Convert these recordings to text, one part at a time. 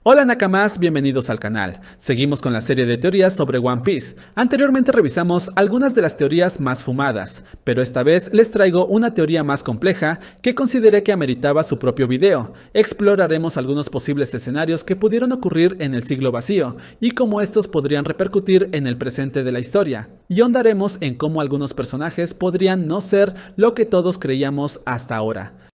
Hola Nakamas, bienvenidos al canal. Seguimos con la serie de teorías sobre One Piece. Anteriormente revisamos algunas de las teorías más fumadas, pero esta vez les traigo una teoría más compleja que consideré que ameritaba su propio video. Exploraremos algunos posibles escenarios que pudieron ocurrir en el siglo vacío y cómo estos podrían repercutir en el presente de la historia. Y ahondaremos en cómo algunos personajes podrían no ser lo que todos creíamos hasta ahora.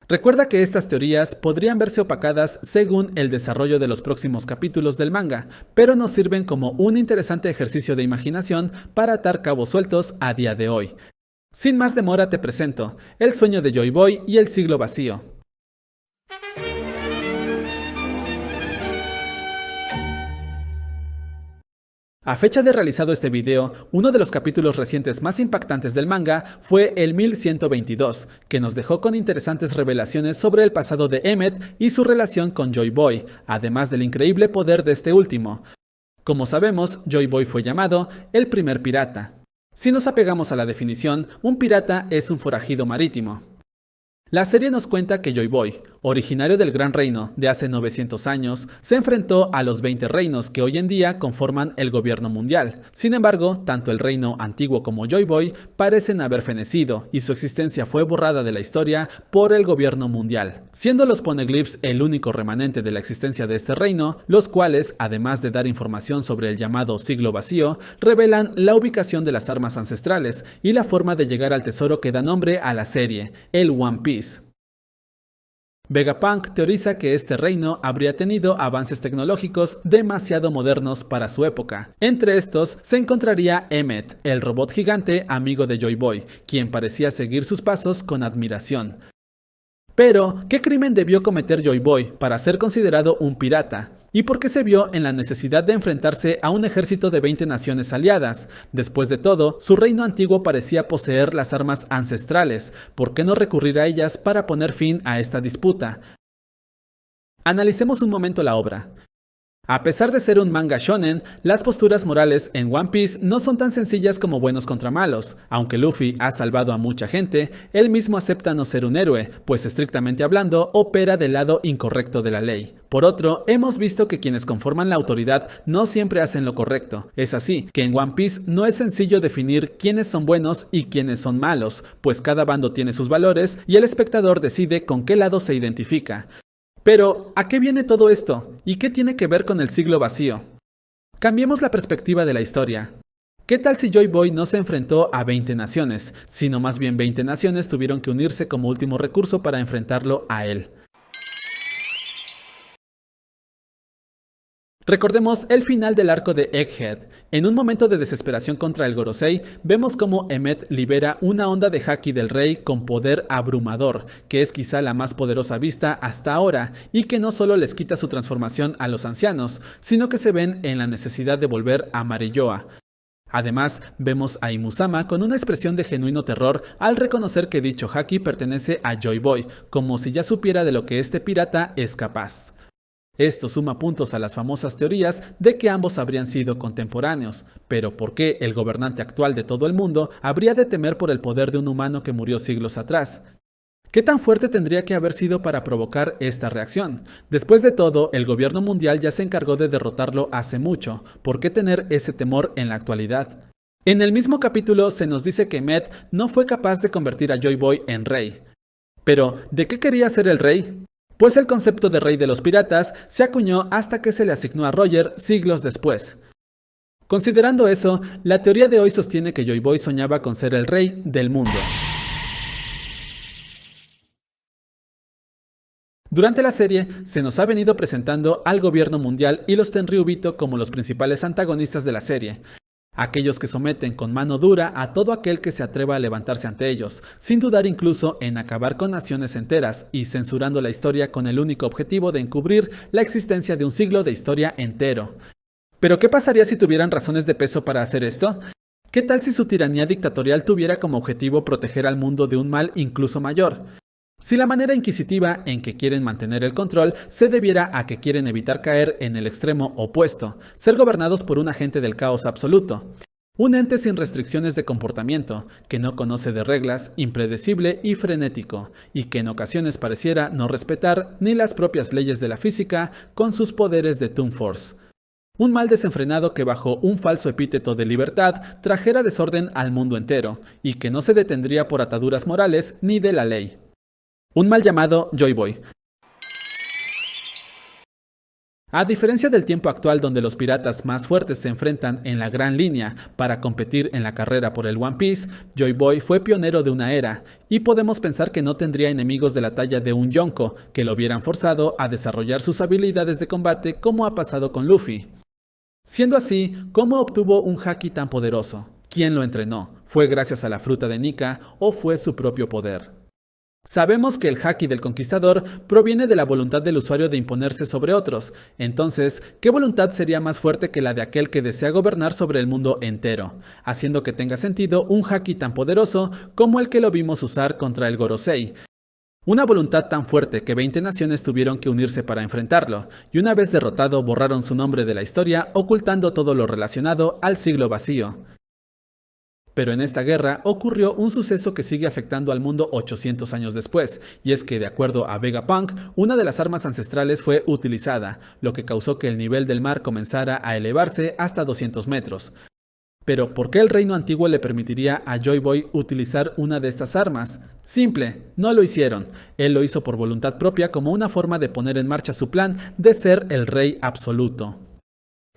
Recuerda que estas teorías podrían verse opacadas según el desarrollo de los próximos capítulos del manga, pero nos sirven como un interesante ejercicio de imaginación para atar cabos sueltos a día de hoy. Sin más demora te presento El sueño de Joy Boy y el siglo vacío. A fecha de realizado este video, uno de los capítulos recientes más impactantes del manga fue el 1122, que nos dejó con interesantes revelaciones sobre el pasado de Emmet y su relación con Joy Boy, además del increíble poder de este último. Como sabemos, Joy Boy fue llamado el primer pirata. Si nos apegamos a la definición, un pirata es un forajido marítimo. La serie nos cuenta que Joy Boy, originario del Gran Reino de hace 900 años, se enfrentó a los 20 reinos que hoy en día conforman el gobierno mundial. Sin embargo, tanto el reino antiguo como Joy Boy parecen haber fenecido y su existencia fue borrada de la historia por el gobierno mundial, siendo los poneglyphs el único remanente de la existencia de este reino, los cuales, además de dar información sobre el llamado siglo vacío, revelan la ubicación de las armas ancestrales y la forma de llegar al tesoro que da nombre a la serie, el One Piece. Vegapunk teoriza que este reino habría tenido avances tecnológicos demasiado modernos para su época. Entre estos se encontraría Emmet, el robot gigante amigo de Joy Boy, quien parecía seguir sus pasos con admiración. Pero, ¿qué crimen debió cometer Joy Boy para ser considerado un pirata? ¿Y por qué se vio en la necesidad de enfrentarse a un ejército de 20 naciones aliadas? Después de todo, su reino antiguo parecía poseer las armas ancestrales. ¿Por qué no recurrir a ellas para poner fin a esta disputa? Analicemos un momento la obra. A pesar de ser un manga shonen, las posturas morales en One Piece no son tan sencillas como buenos contra malos. Aunque Luffy ha salvado a mucha gente, él mismo acepta no ser un héroe, pues estrictamente hablando, opera del lado incorrecto de la ley. Por otro, hemos visto que quienes conforman la autoridad no siempre hacen lo correcto. Es así, que en One Piece no es sencillo definir quiénes son buenos y quiénes son malos, pues cada bando tiene sus valores y el espectador decide con qué lado se identifica. Pero, ¿a qué viene todo esto? ¿Y qué tiene que ver con el siglo vacío? Cambiemos la perspectiva de la historia. ¿Qué tal si Joy Boy no se enfrentó a 20 naciones, sino más bien 20 naciones tuvieron que unirse como último recurso para enfrentarlo a él? Recordemos el final del arco de Egghead. En un momento de desesperación contra el Gorosei, vemos cómo Emmet libera una onda de haki del rey con poder abrumador, que es quizá la más poderosa vista hasta ahora, y que no solo les quita su transformación a los ancianos, sino que se ven en la necesidad de volver a Marilloa. Además, vemos a Imusama con una expresión de genuino terror al reconocer que dicho haki pertenece a Joy Boy, como si ya supiera de lo que este pirata es capaz. Esto suma puntos a las famosas teorías de que ambos habrían sido contemporáneos, pero ¿por qué el gobernante actual de todo el mundo habría de temer por el poder de un humano que murió siglos atrás? ¿Qué tan fuerte tendría que haber sido para provocar esta reacción? Después de todo, el gobierno mundial ya se encargó de derrotarlo hace mucho. ¿Por qué tener ese temor en la actualidad? En el mismo capítulo se nos dice que Emmet no fue capaz de convertir a Joy Boy en rey. Pero, ¿de qué quería ser el rey? Pues el concepto de rey de los piratas se acuñó hasta que se le asignó a Roger siglos después. Considerando eso, la teoría de hoy sostiene que Joy Boy soñaba con ser el rey del mundo. Durante la serie, se nos ha venido presentando al gobierno mundial y los Tenryubito como los principales antagonistas de la serie. Aquellos que someten con mano dura a todo aquel que se atreva a levantarse ante ellos, sin dudar incluso en acabar con naciones enteras y censurando la historia con el único objetivo de encubrir la existencia de un siglo de historia entero. ¿Pero qué pasaría si tuvieran razones de peso para hacer esto? ¿Qué tal si su tiranía dictatorial tuviera como objetivo proteger al mundo de un mal incluso mayor? Si la manera inquisitiva en que quieren mantener el control se debiera a que quieren evitar caer en el extremo opuesto, ser gobernados por un agente del caos absoluto. Un ente sin restricciones de comportamiento, que no conoce de reglas, impredecible y frenético, y que en ocasiones pareciera no respetar ni las propias leyes de la física con sus poderes de Toon Force. Un mal desenfrenado que bajo un falso epíteto de libertad trajera desorden al mundo entero, y que no se detendría por ataduras morales ni de la ley. Un mal llamado Joy Boy. A diferencia del tiempo actual donde los piratas más fuertes se enfrentan en la gran línea para competir en la carrera por el One Piece, Joy Boy fue pionero de una era, y podemos pensar que no tendría enemigos de la talla de un Yonko que lo hubieran forzado a desarrollar sus habilidades de combate como ha pasado con Luffy. Siendo así, ¿cómo obtuvo un haki tan poderoso? ¿Quién lo entrenó? ¿Fue gracias a la fruta de Nika o fue su propio poder? Sabemos que el haki del conquistador proviene de la voluntad del usuario de imponerse sobre otros, entonces, ¿qué voluntad sería más fuerte que la de aquel que desea gobernar sobre el mundo entero? Haciendo que tenga sentido un haki tan poderoso como el que lo vimos usar contra el Gorosei. Una voluntad tan fuerte que 20 naciones tuvieron que unirse para enfrentarlo, y una vez derrotado borraron su nombre de la historia ocultando todo lo relacionado al siglo vacío. Pero en esta guerra ocurrió un suceso que sigue afectando al mundo 800 años después, y es que de acuerdo a Vegapunk, una de las armas ancestrales fue utilizada, lo que causó que el nivel del mar comenzara a elevarse hasta 200 metros. Pero ¿por qué el reino antiguo le permitiría a Joy Boy utilizar una de estas armas? Simple, no lo hicieron. Él lo hizo por voluntad propia como una forma de poner en marcha su plan de ser el rey absoluto.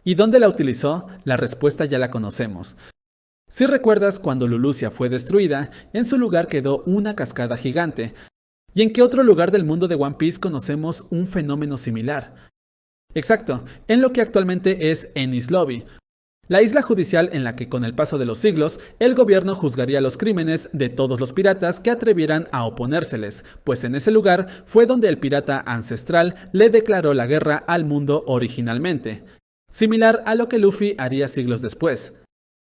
¿Y dónde la utilizó? La respuesta ya la conocemos. Si recuerdas, cuando Lulusia fue destruida, en su lugar quedó una cascada gigante. ¿Y en qué otro lugar del mundo de One Piece conocemos un fenómeno similar? Exacto, en lo que actualmente es Enies Lobby, la isla judicial en la que con el paso de los siglos el gobierno juzgaría los crímenes de todos los piratas que atrevieran a oponérseles, pues en ese lugar fue donde el pirata ancestral le declaró la guerra al mundo originalmente, similar a lo que Luffy haría siglos después.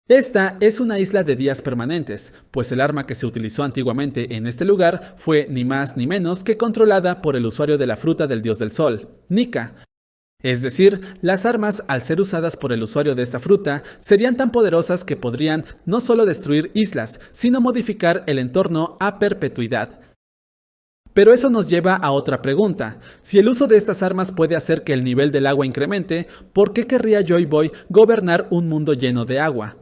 Esta es una isla de días permanentes, pues el arma que se utilizó antiguamente en este lugar fue ni más ni menos que controlada por el usuario de la fruta del dios del sol, Nika. Es decir, las armas, al ser usadas por el usuario de esta fruta, serían tan poderosas que podrían no solo destruir islas, sino modificar el entorno a perpetuidad. Pero eso nos lleva a otra pregunta. Si el uso de estas armas puede hacer que el nivel del agua incremente, ¿por qué querría Joy Boy gobernar un mundo lleno de agua?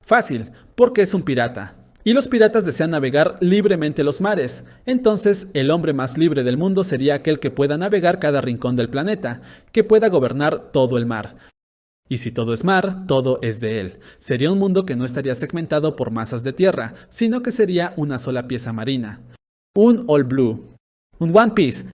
Fácil, porque es un pirata. Y los piratas desean navegar libremente los mares. Entonces, el hombre más libre del mundo sería aquel que pueda navegar cada rincón del planeta, que pueda gobernar todo el mar. Y si todo es mar, todo es de él. Sería un mundo que no estaría segmentado por masas de tierra, sino que sería una sola pieza marina. Un All Blue. Un One Piece.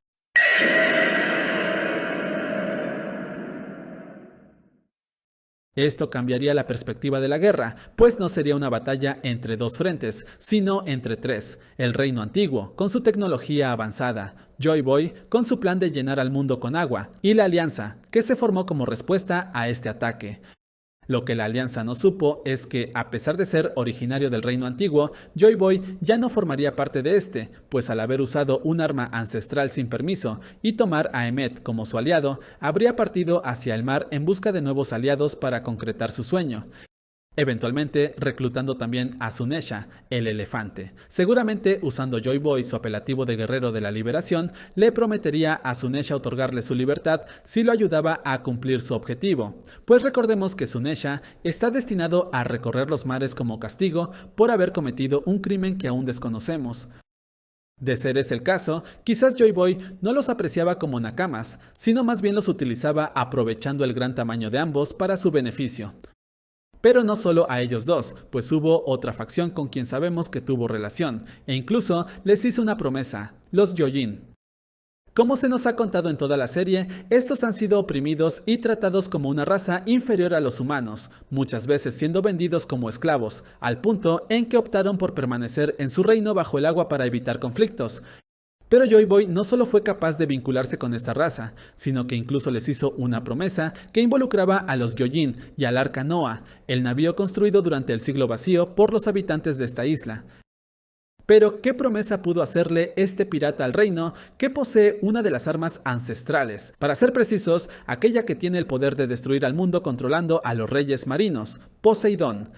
Esto cambiaría la perspectiva de la guerra, pues no sería una batalla entre dos frentes, sino entre tres: el reino antiguo, con su tecnología avanzada, Joy Boy, con su plan de llenar al mundo con agua, y la Alianza, que se formó como respuesta a este ataque. Lo que la Alianza no supo es que, a pesar de ser originario del reino antiguo, Joy Boy ya no formaría parte de este, pues al haber usado un arma ancestral sin permiso y tomar a Emmet como su aliado, habría partido hacia el mar en busca de nuevos aliados para concretar su sueño. Eventualmente reclutando también a Zunesha, el elefante. Seguramente, usando Joy Boy su apelativo de guerrero de la liberación, le prometería a Zunesha otorgarle su libertad si lo ayudaba a cumplir su objetivo. Pues recordemos que Zunesha está destinado a recorrer los mares como castigo por haber cometido un crimen que aún desconocemos. De ser ese el caso, quizás Joy Boy no los apreciaba como nakamas, sino más bien los utilizaba aprovechando el gran tamaño de ambos para su beneficio. Pero no solo a ellos dos, pues hubo otra facción con quien sabemos que tuvo relación, e incluso les hizo una promesa: los Gyojin. Como se nos ha contado en toda la serie, estos han sido oprimidos y tratados como una raza inferior a los humanos, muchas veces siendo vendidos como esclavos, al punto en que optaron por permanecer en su reino bajo el agua para evitar conflictos. Pero Joy Boy no solo fue capaz de vincularse con esta raza, sino que incluso les hizo una promesa que involucraba a los Gyojin y al Arca Noah, el navío construido durante el siglo vacío por los habitantes de esta isla. Pero, ¿qué promesa pudo hacerle este pirata al reino que posee una de las armas ancestrales? Para ser precisos, aquella que tiene el poder de destruir al mundo controlando a los reyes marinos, Poseidón.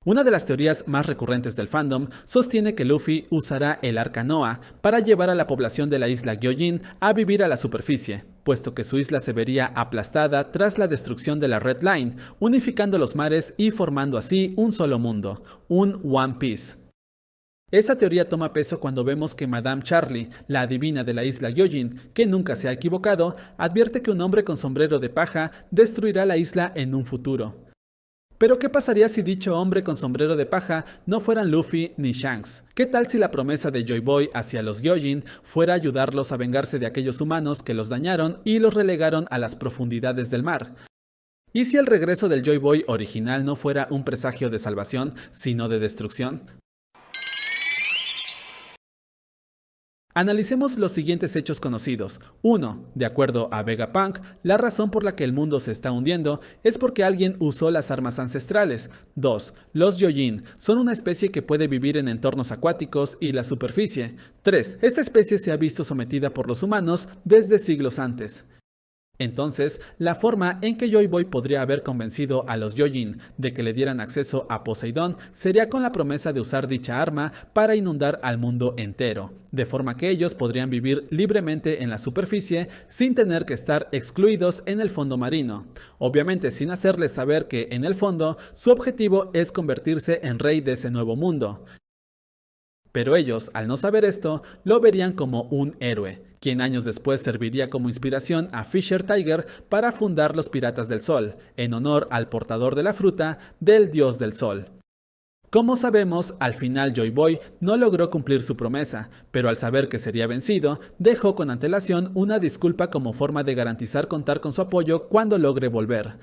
Una de las teorías más recurrentes del fandom sostiene que Luffy usará el arca Noah para llevar a la población de la isla Gyojin a vivir a la superficie, puesto que su isla se vería aplastada tras la destrucción de la Red Line, unificando los mares y formando así un solo mundo, un One Piece. Esa teoría toma peso cuando vemos que Madame Charlie, la adivina de la isla Gyojin, que nunca se ha equivocado, advierte que un hombre con sombrero de paja destruirá la isla en un futuro. Pero ¿qué pasaría si dicho hombre con sombrero de paja no fueran Luffy ni Shanks? ¿Qué tal si la promesa de Joy Boy hacia los Gyojin fuera ayudarlos a vengarse de aquellos humanos que los dañaron y los relegaron a las profundidades del mar? ¿Y si el regreso del Joy Boy original no fuera un presagio de salvación, sino de destrucción? Analicemos los siguientes hechos conocidos. 1. De acuerdo a Vegapunk, la razón por la que el mundo se está hundiendo es porque alguien usó las armas ancestrales. 2. Los Gyojin son una especie que puede vivir en entornos acuáticos y la superficie. 3. Esta especie se ha visto sometida por los humanos desde siglos antes. Entonces, la forma en que Joy Boy podría haber convencido a los Gyojin de que le dieran acceso a Poseidón sería con la promesa de usar dicha arma para inundar al mundo entero, de forma que ellos podrían vivir libremente en la superficie sin tener que estar excluidos en el fondo marino, obviamente sin hacerles saber que en el fondo su objetivo es convertirse en rey de ese nuevo mundo. Pero ellos, al no saber esto, lo verían como un héroe, quien años después serviría como inspiración a Fisher Tiger para fundar los Piratas del Sol, en honor al portador de la fruta del dios del sol. Como sabemos, al final Joy Boy no logró cumplir su promesa, pero al saber que sería vencido, dejó con antelación una disculpa como forma de garantizar contar con su apoyo cuando logre volver.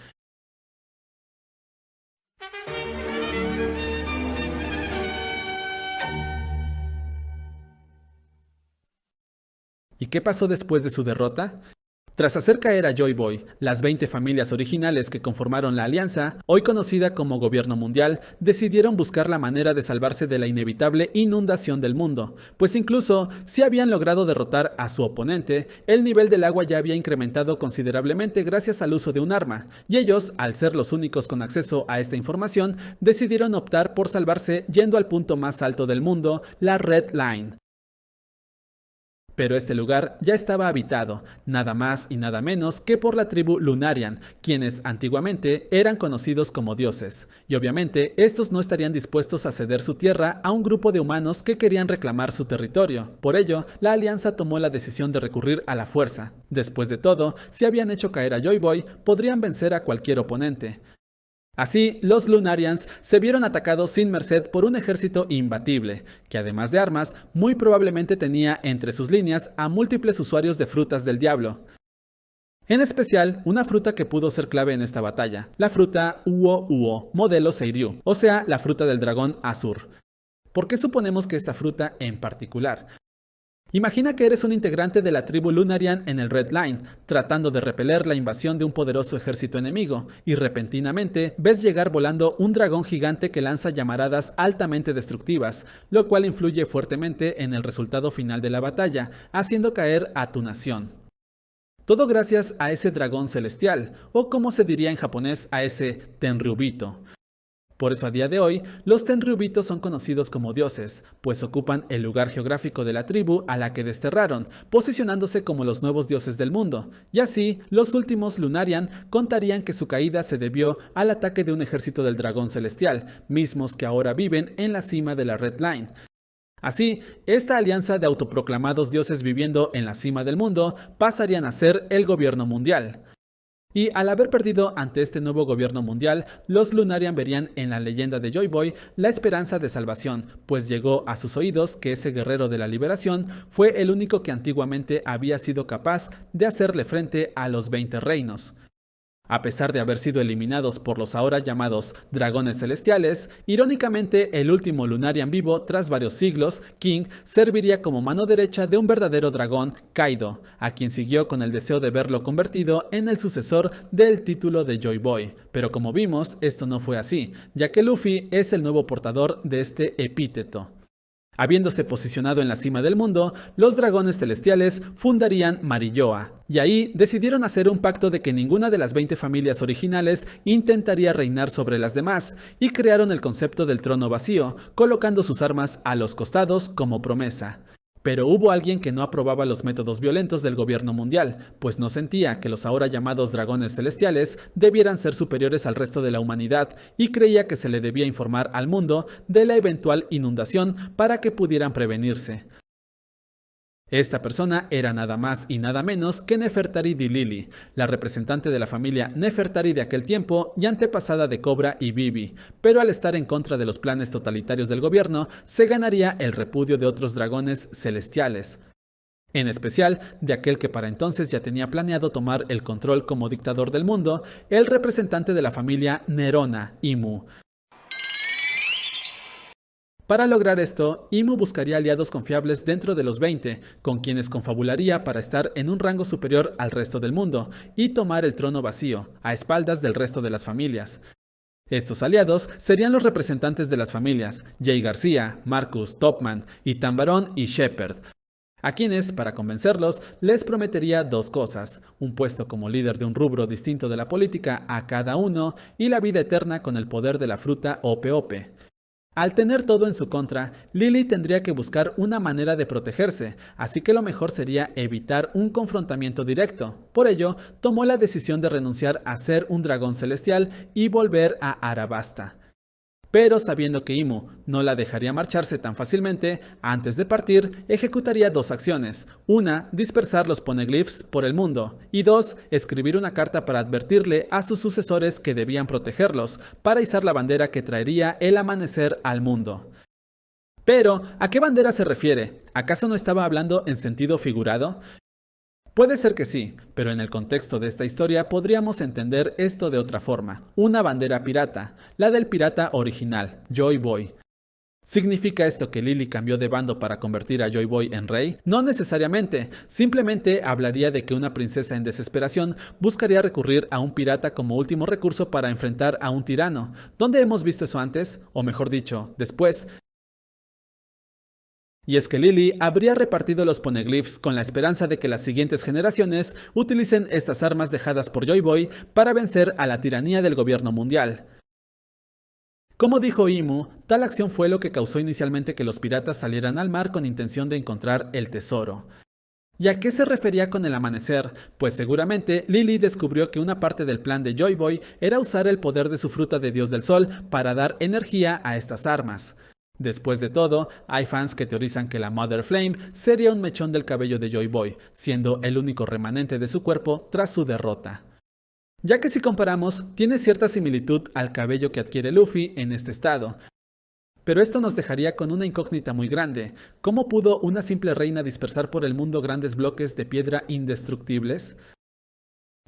¿Y qué pasó después de su derrota? Tras hacer caer a Joy Boy, las 20 familias originales que conformaron la alianza, hoy conocida como Gobierno Mundial, decidieron buscar la manera de salvarse de la inevitable inundación del mundo, pues incluso si habían logrado derrotar a su oponente, el nivel del agua ya había incrementado considerablemente gracias al uso de un arma, y ellos, al ser los únicos con acceso a esta información, decidieron optar por salvarse yendo al punto más alto del mundo, la Red Line. Pero este lugar ya estaba habitado, nada más y nada menos que por la tribu Lunarian, quienes antiguamente eran conocidos como dioses, y obviamente estos no estarían dispuestos a ceder su tierra a un grupo de humanos que querían reclamar su territorio. Por ello, la alianza tomó la decisión de recurrir a la fuerza. Después de todo, si habían hecho caer a Joy Boy, podrían vencer a cualquier oponente. Así, los Lunarians se vieron atacados sin merced por un ejército imbatible, que además de armas, muy probablemente tenía entre sus líneas a múltiples usuarios de frutas del diablo. En especial, una fruta que pudo ser clave en esta batalla, la fruta Uo-Uo, modelo Seiryu, o sea, la fruta del dragón Azur. ¿Por qué suponemos que esta fruta en particular? Imagina que eres un integrante de la tribu Lunarian en el Red Line, tratando de repeler la invasión de un poderoso ejército enemigo, y repentinamente ves llegar volando un dragón gigante que lanza llamaradas altamente destructivas, lo cual influye fuertemente en el resultado final de la batalla, haciendo caer a tu nación. Todo gracias a ese dragón celestial, o como se diría en japonés a ese Tenryubito. Por eso a día de hoy, los Tenryubitos son conocidos como dioses, pues ocupan el lugar geográfico de la tribu a la que desterraron, posicionándose como los nuevos dioses del mundo. Y así, los últimos Lunarian contarían que su caída se debió al ataque de un ejército del dragón celestial, mismos que ahora viven en la cima de la Red Line. Así, esta alianza de autoproclamados dioses viviendo en la cima del mundo pasarían a ser el gobierno mundial. Y al haber perdido ante este nuevo gobierno mundial, los Lunarian verían en la leyenda de Joy Boy la esperanza de salvación, pues llegó a sus oídos que ese guerrero de la liberación fue el único que antiguamente había sido capaz de hacerle frente a los 20 reinos. A pesar de haber sido eliminados por los ahora llamados dragones celestiales, irónicamente el último Lunarian vivo tras varios siglos, King, serviría como mano derecha de un verdadero dragón, Kaido, a quien siguió con el deseo de verlo convertido en el sucesor del título de Joy Boy. Pero como vimos, esto no fue así, ya que Luffy es el nuevo portador de este epíteto. Habiéndose posicionado en la cima del mundo, los dragones celestiales fundarían Marilloa, y ahí decidieron hacer un pacto de que ninguna de las 20 familias originales intentaría reinar sobre las demás, y crearon el concepto del trono vacío, colocando sus armas a los costados como promesa. Pero hubo alguien que no aprobaba los métodos violentos del gobierno mundial, pues no sentía que los ahora llamados dragones celestiales debieran ser superiores al resto de la humanidad y creía que se le debía informar al mundo de la eventual inundación para que pudieran prevenirse. Esta persona era nada más y nada menos que Nefertari Di Lili, la representante de la familia Nefertari de aquel tiempo y antepasada de Cobra y Bibi, pero al estar en contra de los planes totalitarios del gobierno, se ganaría el repudio de otros dragones celestiales, en especial de aquel que para entonces ya tenía planeado tomar el control como dictador del mundo, el representante de la familia Nerona, Imu. Para lograr esto, Imu buscaría aliados confiables dentro de los 20, con quienes confabularía para estar en un rango superior al resto del mundo y tomar el trono vacío, a espaldas del resto de las familias. Estos aliados serían los representantes de las familias, Jay García, Marcus, Topman, Ethan Barón y Shepard, a quienes, para convencerlos, les prometería dos cosas: un puesto como líder de un rubro distinto de la política a cada uno y la vida eterna con el poder de la fruta Ope Ope. Al tener todo en su contra, Lili tendría que buscar una manera de protegerse, así que lo mejor sería evitar un confrontamiento directo. Por ello, tomó la decisión de renunciar a ser un dragón celestial y volver a Arabasta. Pero sabiendo que Imu no la dejaría marcharse tan fácilmente, antes de partir, ejecutaría dos acciones. Una, dispersar los poneglyphs por el mundo, y dos, escribir una carta para advertirle a sus sucesores que debían protegerlos, para izar la bandera que traería el amanecer al mundo. Pero, ¿a qué bandera se refiere? ¿Acaso no estaba hablando en sentido figurado? Puede ser que sí, pero en el contexto de esta historia podríamos entender esto de otra forma. Una bandera pirata, la del pirata original, Joy Boy. ¿Significa esto que Lili cambió de bando para convertir a Joy Boy en rey? No necesariamente, simplemente hablaría de que una princesa en desesperación buscaría recurrir a un pirata como último recurso para enfrentar a un tirano. ¿Dónde hemos visto eso antes? O mejor dicho, después. Y es que Lili habría repartido los poneglyphs con la esperanza de que las siguientes generaciones utilicen estas armas dejadas por Joy Boy para vencer a la tiranía del gobierno mundial. Como dijo Imu, tal acción fue lo que causó inicialmente que los piratas salieran al mar con intención de encontrar el tesoro. ¿Y a qué se refería con el amanecer? Pues seguramente Lili descubrió que una parte del plan de Joy Boy era usar el poder de su fruta de Dios del Sol para dar energía a estas armas. Después de todo, hay fans que teorizan que la Mother Flame sería un mechón del cabello de Joy Boy, siendo el único remanente de su cuerpo tras su derrota. Ya que si comparamos, tiene cierta similitud al cabello que adquiere Luffy en este estado. Pero esto nos dejaría con una incógnita muy grande. ¿Cómo pudo una simple reina dispersar por el mundo grandes bloques de piedra indestructibles?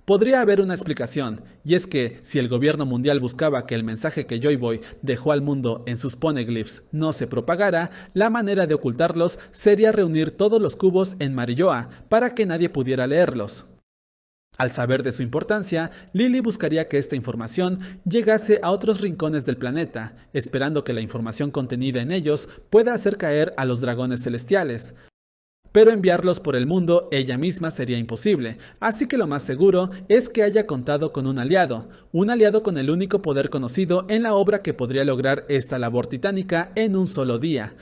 Podría haber una explicación, y es que si el gobierno mundial buscaba que el mensaje que Joy Boy dejó al mundo en sus poneglyphs no se propagara, la manera de ocultarlos sería reunir todos los cubos en Marilloa para que nadie pudiera leerlos. Al saber de su importancia, Lili buscaría que esta información llegase a otros rincones del planeta, esperando que la información contenida en ellos pueda hacer caer a los dragones celestiales. Pero enviarlos por el mundo ella misma sería imposible, así que lo más seguro es que haya contado con un aliado con el único poder conocido en la obra que podría lograr esta labor titánica en un solo día.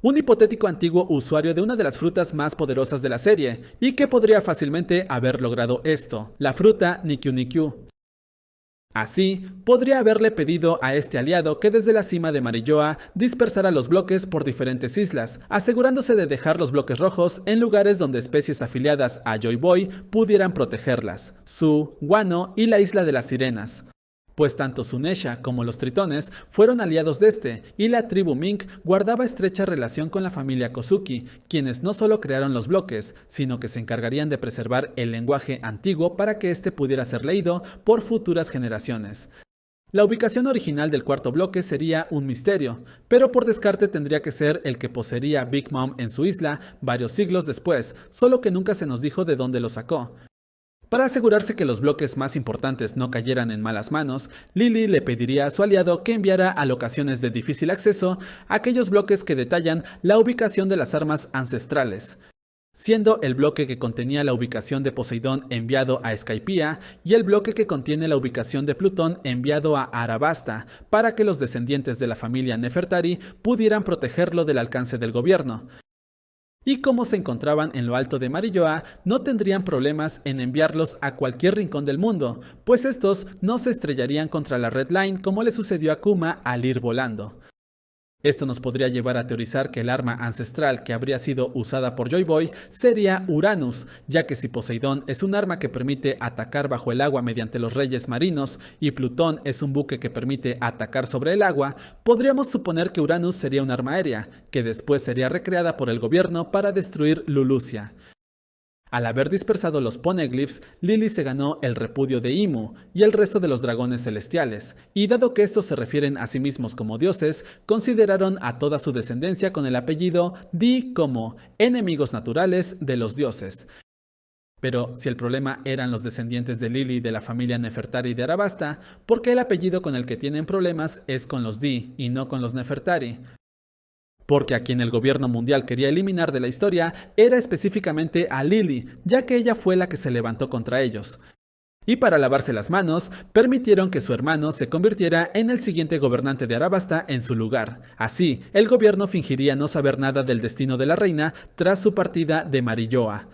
Un hipotético antiguo usuario de una de las frutas más poderosas de la serie, y que podría fácilmente haber logrado esto, la fruta Nikyu Nikyu. Así, podría haberle pedido a este aliado que desde la cima de Marilloa dispersara los bloques por diferentes islas, asegurándose de dejar los bloques rojos en lugares donde especies afiliadas a Joy Boy pudieran protegerlas, Su, Wano y la isla de las sirenas. Pues tanto Sunesha como los tritones fueron aliados de este, y la tribu Mink guardaba estrecha relación con la familia Kozuki, quienes no solo crearon los bloques, sino que se encargarían de preservar el lenguaje antiguo para que éste pudiera ser leído por futuras generaciones. La ubicación original del cuarto bloque sería un misterio, pero por descarte tendría que ser el que poseería Big Mom en su isla varios siglos después, solo que nunca se nos dijo de dónde lo sacó. Para asegurarse que los bloques más importantes no cayeran en malas manos, Lily le pediría a su aliado que enviara a locaciones de difícil acceso aquellos bloques que detallan la ubicación de las armas ancestrales, siendo el bloque que contenía la ubicación de Poseidón enviado a Skypiea y el bloque que contiene la ubicación de Plutón enviado a Arabasta, para que los descendientes de la familia Nefertari pudieran protegerlo del alcance del gobierno. Y como se encontraban en lo alto de Marilloa, no tendrían problemas en enviarlos a cualquier rincón del mundo, pues estos no se estrellarían contra la Red Line como le sucedió a Kuma al ir volando. Esto nos podría llevar a teorizar que el arma ancestral que habría sido usada por Joy Boy sería Uranus, ya que si Poseidón es un arma que permite atacar bajo el agua mediante los reyes marinos y Plutón es un buque que permite atacar sobre el agua, podríamos suponer que Uranus sería un arma aérea, que después sería recreada por el gobierno para destruir Lulusia. Al haber dispersado los poneglyphs, Lily se ganó el repudio de Imu y el resto de los dragones celestiales, y dado que estos se refieren a sí mismos como dioses, consideraron a toda su descendencia con el apellido Di como enemigos naturales de los dioses. Pero si el problema eran los descendientes de Lily de la familia Nefertari de Arabasta, ¿por qué el apellido con el que tienen problemas es con los Di y no con los Nefertari? Porque a quien el gobierno mundial quería eliminar de la historia era específicamente a Lily, ya que ella fue la que se levantó contra ellos. Y para lavarse las manos, permitieron que su hermano se convirtiera en el siguiente gobernante de Arabasta en su lugar. Así, el gobierno fingiría no saber nada del destino de la reina tras su partida de Marilloa.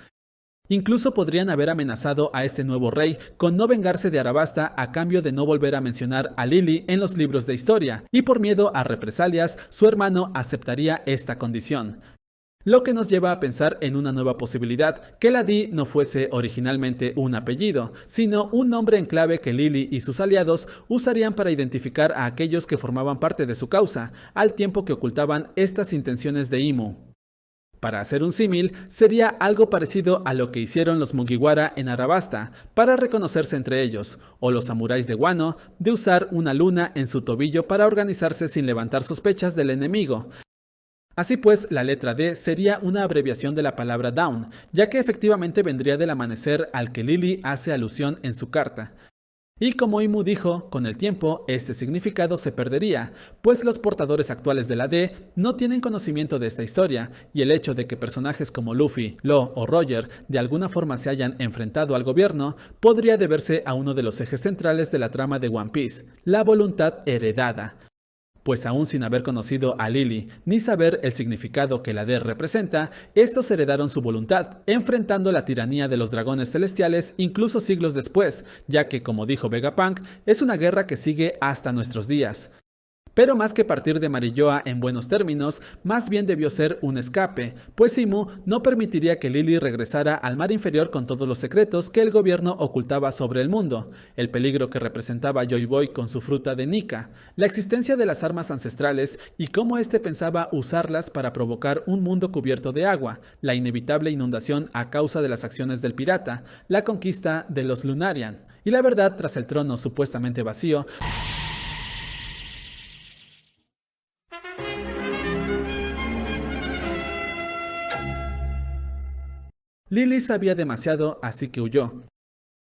Incluso podrían haber amenazado a este nuevo rey con no vengarse de Arabasta a cambio de no volver a mencionar a Lily en los libros de historia, y por miedo a represalias, su hermano aceptaría esta condición. Lo que nos lleva a pensar en una nueva posibilidad, que la Di no fuese originalmente un apellido, sino un nombre en clave que Lily y sus aliados usarían para identificar a aquellos que formaban parte de su causa, al tiempo que ocultaban estas intenciones de Imu. Para hacer un símil, sería algo parecido a lo que hicieron los Mugiwara en Arabasta para reconocerse entre ellos, o los samuráis de Wano de usar una luna en su tobillo para organizarse sin levantar sospechas del enemigo. Así pues, la letra D sería una abreviación de la palabra Dawn, ya que efectivamente vendría del amanecer al que Lily hace alusión en su carta. Y como Imu dijo, con el tiempo este significado se perdería, pues los portadores actuales de la D no tienen conocimiento de esta historia, y el hecho de que personajes como Luffy, Law o Roger de alguna forma se hayan enfrentado al gobierno podría deberse a uno de los ejes centrales de la trama de One Piece, la voluntad heredada. Pues aún sin haber conocido a Lily ni saber el significado que la D representa, estos heredaron su voluntad, enfrentando la tiranía de los dragones celestiales incluso siglos después, ya que, como dijo Vegapunk, es una guerra que sigue hasta nuestros días. Pero más que partir de Marilloa en buenos términos, más bien debió ser un escape, pues Imu no permitiría que Lily regresara al mar inferior con todos los secretos que el gobierno ocultaba sobre el mundo, el peligro que representaba Joy Boy con su fruta de Nika, la existencia de las armas ancestrales y cómo éste pensaba usarlas para provocar un mundo cubierto de agua, la inevitable inundación a causa de las acciones del pirata, la conquista de los Lunarian, y la verdad tras el trono supuestamente vacío. Lily sabía demasiado, así que huyó.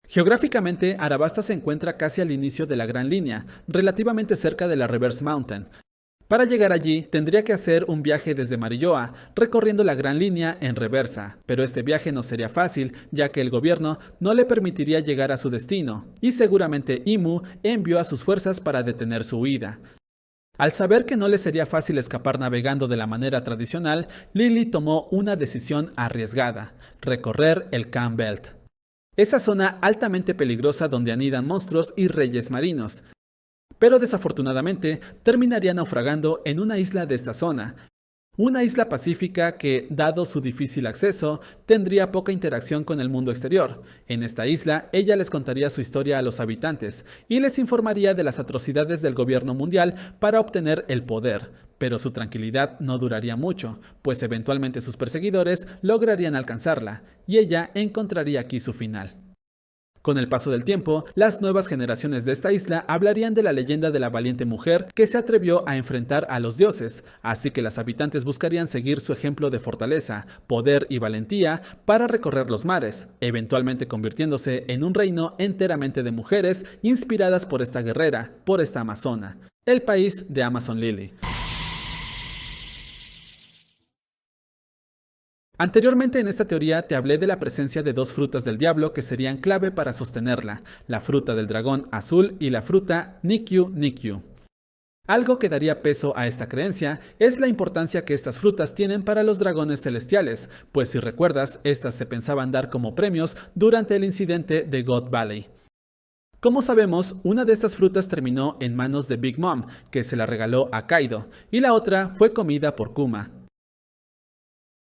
Geográficamente, Arabasta se encuentra casi al inicio de la Gran Línea, relativamente cerca de la Reverse Mountain. Para llegar allí, tendría que hacer un viaje desde Marilloa, recorriendo la Gran Línea en reversa, pero este viaje no sería fácil, ya que el gobierno no le permitiría llegar a su destino, y seguramente Imu envió a sus fuerzas para detener su huida. Al saber que no le sería fácil escapar navegando de la manera tradicional, Lily tomó una decisión arriesgada: recorrer el Khan Belt. Esa zona altamente peligrosa donde anidan monstruos y reyes marinos. Pero desafortunadamente terminaría naufragando en una isla de esta zona. Una isla pacífica que, dado su difícil acceso, tendría poca interacción con el mundo exterior. En esta isla, ella les contaría su historia a los habitantes y les informaría de las atrocidades del gobierno mundial para obtener el poder. Pero su tranquilidad no duraría mucho, pues eventualmente sus perseguidores lograrían alcanzarla, y ella encontraría aquí su final. Con el paso del tiempo, las nuevas generaciones de esta isla hablarían de la leyenda de la valiente mujer que se atrevió a enfrentar a los dioses, así que las habitantes buscarían seguir su ejemplo de fortaleza, poder y valentía para recorrer los mares, eventualmente convirtiéndose en un reino enteramente de mujeres inspiradas por esta guerrera, por esta amazona, el país de Amazon Lily. Anteriormente en esta teoría te hablé de la presencia de dos frutas del diablo que serían clave para sostenerla, la fruta del dragón azul y la fruta Nikyu Nikyu. Algo que daría peso a esta creencia es la importancia que estas frutas tienen para los dragones celestiales, pues si recuerdas, estas se pensaban dar como premios durante el incidente de God Valley. Como sabemos, una de estas frutas terminó en manos de Big Mom, que se la regaló a Kaido, y la otra fue comida por Kuma.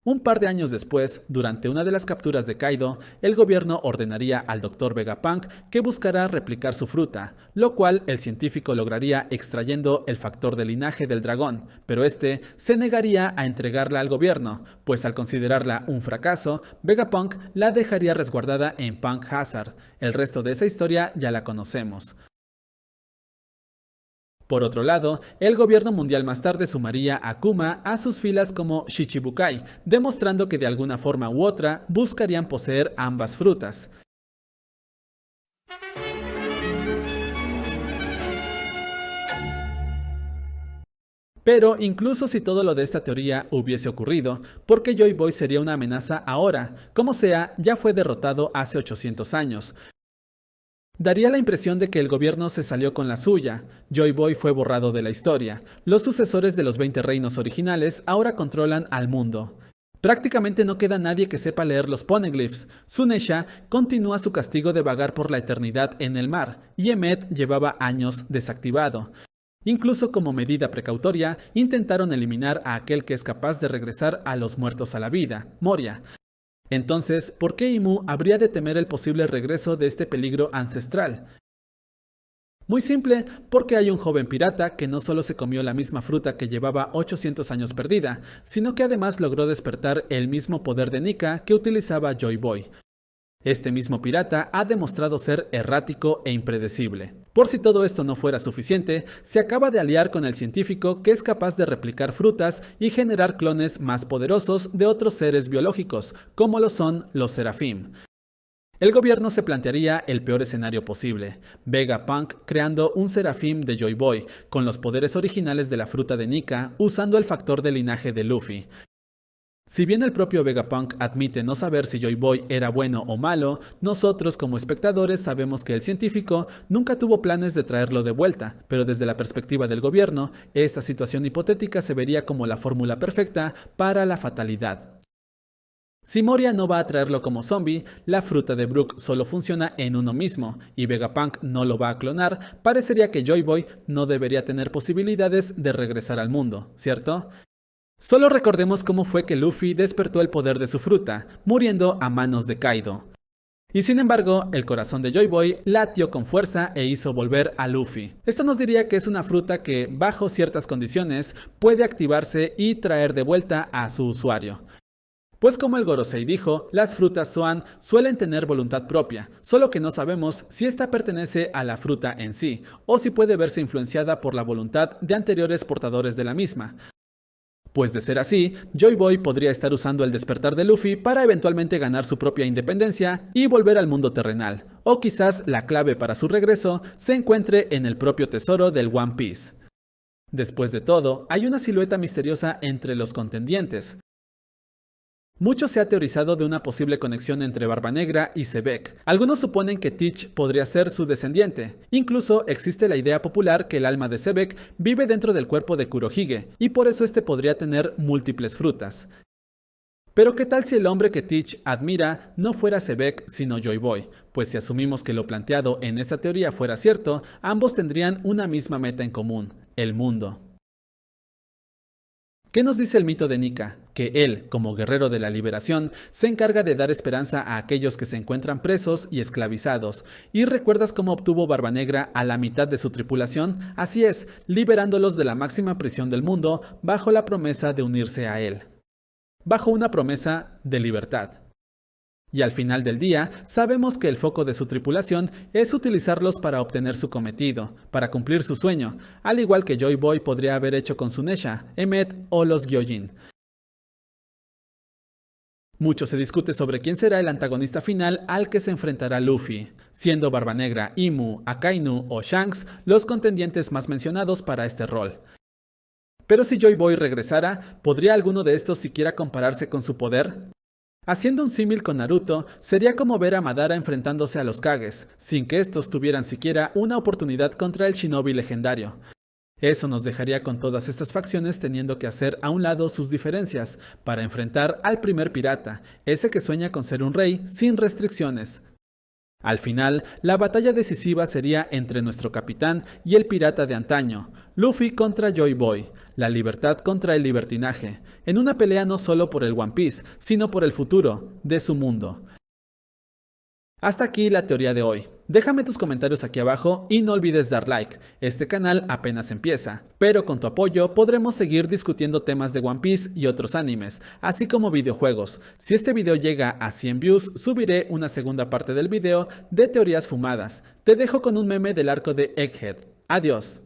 Un par de años después, durante una de las capturas de Kaido, el gobierno ordenaría al Dr. Vegapunk que buscara replicar su fruta, lo cual el científico lograría extrayendo el factor de linaje del dragón, pero este se negaría a entregarla al gobierno, pues al considerarla un fracaso, Vegapunk la dejaría resguardada en Punk Hazard. El resto de esa historia ya la conocemos. Por otro lado, el gobierno mundial más tarde sumaría a Kuma a sus filas como Shichibukai, demostrando que de alguna forma u otra buscarían poseer ambas frutas. Pero incluso si todo lo de esta teoría hubiese ocurrido, ¿por qué Joy Boy sería una amenaza ahora? Como sea, ya fue derrotado hace 800 años. Daría la impresión de que el gobierno se salió con la suya. Joy Boy fue borrado de la historia. Los sucesores de los 20 reinos originales ahora controlan al mundo. Prácticamente no queda nadie que sepa leer los poneglyphs. Sunesha continúa su castigo de vagar por la eternidad en el mar, y Emmet llevaba años desactivado. Incluso como medida precautoria, intentaron eliminar a aquel que es capaz de regresar a los muertos a la vida, Moria. Entonces, ¿por qué Imu habría de temer el posible regreso de este peligro ancestral? Muy simple, porque hay un joven pirata que no solo se comió la misma fruta que llevaba 800 años perdida, sino que además logró despertar el mismo poder de Nika que utilizaba Joy Boy. Este mismo pirata ha demostrado ser errático e impredecible. Por si todo esto no fuera suficiente, se acaba de aliar con el científico que es capaz de replicar frutas y generar clones más poderosos de otros seres biológicos, como lo son los Seraphim. El gobierno se plantearía el peor escenario posible, Vegapunk creando un Seraphim de Joy Boy, con los poderes originales de la fruta de Nika, usando el factor de linaje de Luffy. Si bien el propio Vegapunk admite no saber si Joy Boy era bueno o malo, nosotros como espectadores sabemos que el científico nunca tuvo planes de traerlo de vuelta, pero desde la perspectiva del gobierno, esta situación hipotética se vería como la fórmula perfecta para la fatalidad. Si Moria no va a traerlo como zombie, la fruta de Brook solo funciona en uno mismo, y Vegapunk no lo va a clonar, parecería que Joy Boy no debería tener posibilidades de regresar al mundo, ¿cierto? Solo recordemos cómo fue que Luffy despertó el poder de su fruta, muriendo a manos de Kaido. Y sin embargo, el corazón de Joy Boy latió con fuerza e hizo volver a Luffy. Esto nos diría que es una fruta que, bajo ciertas condiciones, puede activarse y traer de vuelta a su usuario. Pues como el Gorosei dijo, las frutas Zoan suelen tener voluntad propia, solo que no sabemos si esta pertenece a la fruta en sí, o si puede verse influenciada por la voluntad de anteriores portadores de la misma. Pues de ser así, Joy Boy podría estar usando el despertar de Luffy para eventualmente ganar su propia independencia y volver al mundo terrenal, o quizás la clave para su regreso se encuentre en el propio tesoro del One Piece. Después de todo, hay una silueta misteriosa entre los contendientes. Mucho se ha teorizado de una posible conexión entre Barba Negra y Sebek. Algunos suponen que Teach podría ser su descendiente. Incluso existe la idea popular que el alma de Sebek vive dentro del cuerpo de Kurohige, y por eso este podría tener múltiples frutas. Pero ¿qué tal si el hombre que Teach admira no fuera Sebek sino Joy Boy? Pues si asumimos que lo planteado en esta teoría fuera cierto, ambos tendrían una misma meta en común, el mundo. ¿Qué nos dice el mito de Nika? Que él, como guerrero de la liberación, se encarga de dar esperanza a aquellos que se encuentran presos y esclavizados. ¿Y recuerdas cómo obtuvo Barba Negra a la mitad de su tripulación? Así es, liberándolos de la máxima prisión del mundo bajo la promesa de unirse a él. Bajo una promesa de libertad. Y al final del día, sabemos que el foco de su tripulación es utilizarlos para obtener su cometido, para cumplir su sueño, al igual que Joy Boy podría haber hecho con Sunesha, Emmet o los Gyojin. Mucho se discute sobre quién será el antagonista final al que se enfrentará Luffy, siendo Barba Negra, Imu, Akainu o Shanks los contendientes más mencionados para este rol. Pero si Joy Boy regresara, ¿podría alguno de estos siquiera compararse con su poder? Haciendo un símil con Naruto, sería como ver a Madara enfrentándose a los Kages, sin que estos tuvieran siquiera una oportunidad contra el shinobi legendario. Eso nos dejaría con todas estas facciones teniendo que hacer a un lado sus diferencias para enfrentar al primer pirata, ese que sueña con ser un rey sin restricciones. Al final, la batalla decisiva sería entre nuestro capitán y el pirata de antaño, Luffy contra Joy Boy, la libertad contra el libertinaje, en una pelea no solo por el One Piece, sino por el futuro de su mundo. Hasta aquí la teoría de hoy. Déjame tus comentarios aquí abajo y no olvides dar like. Este canal apenas empieza, pero con tu apoyo podremos seguir discutiendo temas de One Piece y otros animes, así como videojuegos. Si este video llega a 100 views, subiré una segunda parte del video de teorías fumadas. Te dejo con un meme del arco de Egghead. Adiós.